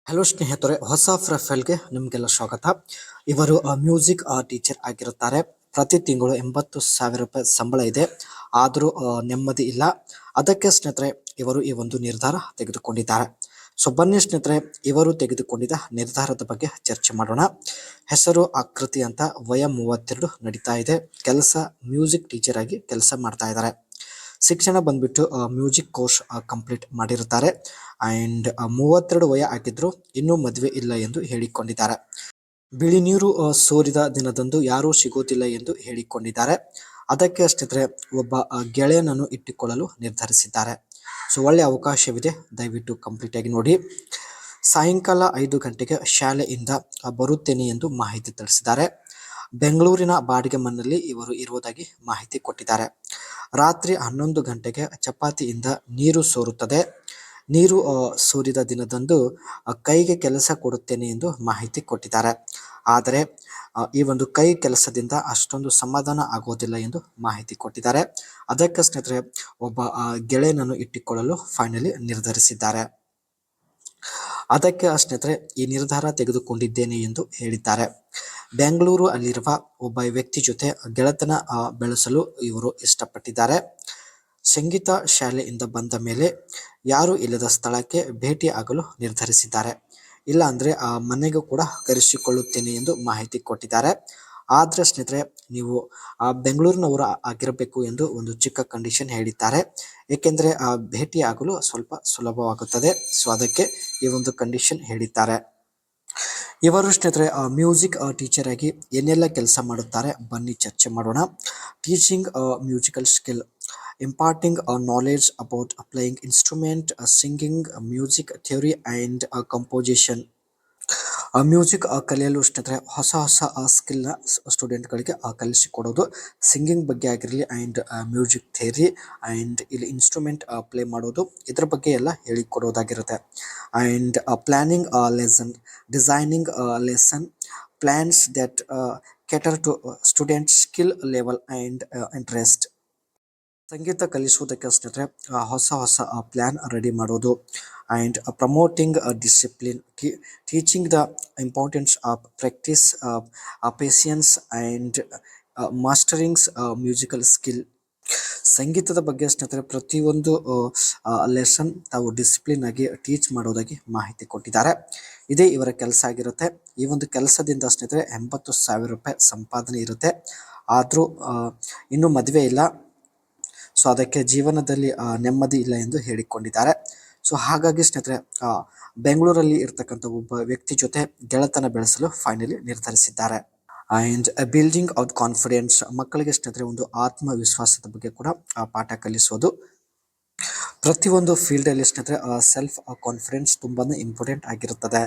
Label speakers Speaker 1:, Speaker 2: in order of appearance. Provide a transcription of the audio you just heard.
Speaker 1: Hello ಸ್ನೇಹಿತರೆ, ಹೊಸ ಪ್ರೊಫೈಲ್ಗೆ ನಿಮಗೆಲ್ಲ ಸ್ವಾಗತ. ಇವರು ಮ್ಯೂಸಿಕ್ ಟೀಚರ್ ಆಗಿರುತ್ತಾರೆ. ಪ್ರತಿ ತಿಂಗಳು 80,000 ರೂಪಾಯಿ ಸಂಬಳ ಇದೆ. ಆದರೂ ನೆಮ್ಮದಿ ಇಲ್ಲ. ಅದಕ್ಕೆ ಸ್ನೇಹಿತರೆ ಇವರು ಈ ಒಂದು ನಿರ್ಧಾರ ತೆಗೆದುಕೊಂಡಿದ್ದಾರೆ. ಸೊ ಬನ್ನಿ ಸ್ನೇಹಿತರೆ, ಇವರು ತೆಗೆದುಕೊಂಡಿದ್ದ ನಿರ್ಧಾರದ ಬಗ್ಗೆ ಚರ್ಚೆ ಮಾಡೋಣ. ಹೆಸರು ಆಕೃತಿ ಅಂತ, ವಯ 32, ನಡೀತಾ ಇದೆ. ಕೆಲಸ ಮ್ಯೂಸಿಕ್ ಟೀಚರ್ ಆಗಿ ಕೆಲಸ ಮಾಡ್ತಾ ಇದ್ದಾರೆ. ಶಿಕ್ಷಣ ಬಂದ್ಬಿಟ್ಟು ಮ್ಯೂಸಿಕ್ ಕೋರ್ಸ್ ಕಂಪ್ಲೀಟ್ ಮಾಡಿರುತ್ತಾರೆ. ಅಂಡ್ 32 ವಯ ಆಗಿದ್ರು ಇನ್ನೂ ಮದುವೆ ಇಲ್ಲ ಎಂದು ಹೇಳಿಕೊಂಡಿದ್ದಾರೆ. ಬಿಳಿ ನೀರು ಸೋರಿದ ದಿನದಂದು ಯಾರೂ ಸಿಗೋದಿಲ್ಲ ಎಂದು ಹೇಳಿಕೊಂಡಿದ್ದಾರೆ. ಅದಕ್ಕೆ ಸ್ನೇಹಿತರೆ ಒಬ್ಬ ಗೆಳೆಯನನ್ನು ಇಟ್ಟುಕೊಳ್ಳಲು ನಿರ್ಧರಿಸಿದ್ದಾರೆ. ಸೊ ಒಳ್ಳೆ ಅವಕಾಶವಿದೆ, ದಯವಿಟ್ಟು ಕಂಪ್ಲೀಟ್ ಆಗಿ ನೋಡಿ. ಸಾಯಂಕಾಲ 5 ಗಂಟೆಗೆ ಶಾಲೆಯಿಂದ ಬರುತ್ತೇನೆ ಎಂದು ಮಾಹಿತಿ ತಿಳಿಸಿದ್ದಾರೆ. ಬೆಂಗಳೂರಿನ ಬಾಡಿಗೆ ಮನೆಯಲ್ಲಿ ಇವರು ಇರುವುದಾಗಿ ಮಾಹಿತಿ ಕೊಟ್ಟಿದ್ದಾರೆ. ರಾತ್ರಿ 11 ಗಂಟೆಗೆ ಚಪಾತಿಯಿಂದ ನೀರು ಸೋರುತ್ತದೆ. ನೀರು ಸೋರಿದ ದಿನದಂದು ಕೈಗೆ ಕೆಲಸ ಕೊಡುತ್ತೇನೆ ಎಂದು ಮಾಹಿತಿ ಕೊಟ್ಟಿದ್ದಾರೆ. ಆದರೆ ಈ ಒಂದು ಕೈ ಕೆಲಸದಿಂದ ಅಷ್ಟೊಂದು ಸಮಾಧಾನ ಆಗೋದಿಲ್ಲ ಎಂದು ಮಾಹಿತಿ ಕೊಟ್ಟಿದ್ದಾರೆ. ಅದಕ್ಕೆ ಸ್ನೇಹಿತರೆ ಒಬ್ಬ ಗೆಳೆಯನನ್ನು ಇಟ್ಟುಕೊಳ್ಳಲು ಫೈನಲಿ ನಿರ್ಧರಿಸಿದ್ದಾರೆ. ಅದಕ್ಕೆ ಸ್ನೇಹಿತರೆ ಈ ನಿರ್ಧಾರ ತೆಗೆದುಕೊಂಡಿದ್ದೇನೆ ಎಂದು ಹೇಳಿದ್ದಾರೆ. ಬೆಂಗಳೂರು ಅಲ್ಲಿರುವ ಒಬ್ಬ ವ್ಯಕ್ತಿ ಜೊತೆ ಗೆಳೆತನ ಬೆಳೆಸಲು ಇವರು ಇಷ್ಟಪಟ್ಟಿದ್ದಾರೆ. ಸಂಗೀತ ಶಾಲೆಯಿಂದ ಬಂದ ಮೇಲೆ ಯಾರು ಇಲ್ಲದ ಸ್ಥಳಕ್ಕೆ ಭೇಟಿ ಆಗಲು ನಿರ್ಧರಿಸಿದ್ದಾರೆ. ಇಲ್ಲ ಅಂದರೆ ಆ ಮನೆಗೂ ಕೂಡ ಕರೆಸಿಕೊಳ್ಳುತ್ತೇನೆ ಎಂದು ಮಾಹಿತಿ ಕೊಟ್ಟಿದ್ದಾರೆ. ಆದರೆ ಸ್ನೇಹಿತರೆ ನೀವು ಬೆಂಗಳೂರಿನವರು ಆಗಿರಬೇಕು ಎಂದು ಒಂದು ಚಿಕ್ಕ ಕಂಡೀಷನ್ ಹೇಳಿದ್ದಾರೆ. ಏಕೆಂದರೆ ಭೇಟಿ ಆಗಲು ಸ್ವಲ್ಪ ಸುಲಭವಾಗುತ್ತದೆ. ಸೊ ಅದಕ್ಕೆ ಈ ಒಂದು ಕಂಡೀಷನ್ ಹೇಳಿದ್ದಾರೆ. ಇವರು ಸ್ನೇಹಿತರೆ ಮ್ಯೂಸಿಕ್ ಟೀಚರ್ ಆಗಿ ಏನೆಲ್ಲ ಕೆಲಸ ಮಾಡುತ್ತಾರೆ ಬನ್ನಿ ಚರ್ಚೆ ಮಾಡೋಣ. Teaching musical skill, imparting knowledge about playing instrument, singing, music theory and composition. Music ಕಲಿಯಲು ಸ್ನೇಹಿತರೆ ಹೊಸ ಸ್ಕಿಲ್ನ ಸ್ಟೂಡೆಂಟ್ಗಳಿಗೆ ಕಲಿಸಿಕೊಡೋದು. ಸಿಂಗಿಂಗ್ ಬಗ್ಗೆ ಆಗಿರಲಿ ಆ್ಯಂಡ್ ಮ್ಯೂಸಿಕ್ ಥಿಯರಿ ಆ್ಯಂಡ್ ಇಲ್ಲಿ ಇನ್ಸ್ಟ್ರೂಮೆಂಟ್ ಪ್ಲೇ ಮಾಡೋದು, ಇದ್ರ ಬಗ್ಗೆ ಎಲ್ಲ ಹೇಳಿಕೊಡೋದಾಗಿರುತ್ತೆ. And planning lesson, designing lesson plans that cater to student skill level and interest. ಸಂಗೀತ ಕಲಿಸುವುದಕ್ಕೆ ಸ್ನೇಹಿತರೆ ಹೊಸ ಪ್ಲ್ಯಾನ್ ರೆಡಿ ಮಾಡೋದು. And promoting discipline, teaching the importance of practice, patience and masterings musical skill. ಸಂಗೀತದ ಬಗ್ಗೆ ಸ್ನೇಹಿತರೆ ಪ್ರತಿಯೊಂದು ಲೆಸನ್ ತಾವು ಡಿಸಿಪ್ಲಿನ್ ಆಗಿ ಟೀಚ್ ಮಾಡೋದಾಗಿ ಮಾಹಿತಿ ಕೊಟ್ಟಿದ್ದಾರೆ. ಇದೇ ಇವರ ಕೆಲಸ ಆಗಿರುತ್ತೆ. ಈ ಒಂದು ಕೆಲಸದಿಂದ ಸ್ನೇಹಿತರೆ 80,000 ರೂಪಾಯಿ ಸಂಪಾದನೆ ಇರುತ್ತೆ. ಆದರೂ ಇನ್ನೂ ಮದುವೆ ಇಲ್ಲ. ಸೊ ಅದಕ್ಕೆ ಜೀವನದಲ್ಲಿ ನೆಮ್ಮದಿ ಇಲ್ಲ ಎಂದು ಹೇಳಿಕೊಂಡಿದ್ದಾರೆ. ಸೊ ಹಾಗಾಗಿ ಸ್ನೇಹಿತರೆ ಬೆಂಗಳೂರಲ್ಲಿ ಇರ್ತಕ್ಕಂಥ ಒಬ್ಬ ವ್ಯಕ್ತಿ ಜೊತೆ ಗೆಳೆತನ ಬೆಳೆಸಲು ಫೈನಲಿ ನಿರ್ಧರಿಸಿದ್ದಾರೆ. ಆ್ಯಂಡ್ ಬಿಲ್ಡಿಂಗ್ ಔಟ್ ಕಾನ್ಫಿಡೆನ್ಸ್, ಮಕ್ಕಳಿಗೆ ಸ್ನೇಹಿತರೆ ಒಂದು ಆತ್ಮವಿಶ್ವಾಸದ ಬಗ್ಗೆ ಕೂಡ ಪಾಠ ಕಲಿಸೋದು. ಪ್ರತಿಯೊಂದು ಫೀಲ್ಡಲ್ಲಿ ಸ್ನೇಹಿತರೆ ಸೆಲ್ಫ್ ಕಾನ್ಫಿಡೆನ್ಸ್ ತುಂಬಾ ಇಂಪಾರ್ಟೆಂಟ್ ಆಗಿರುತ್ತದೆ.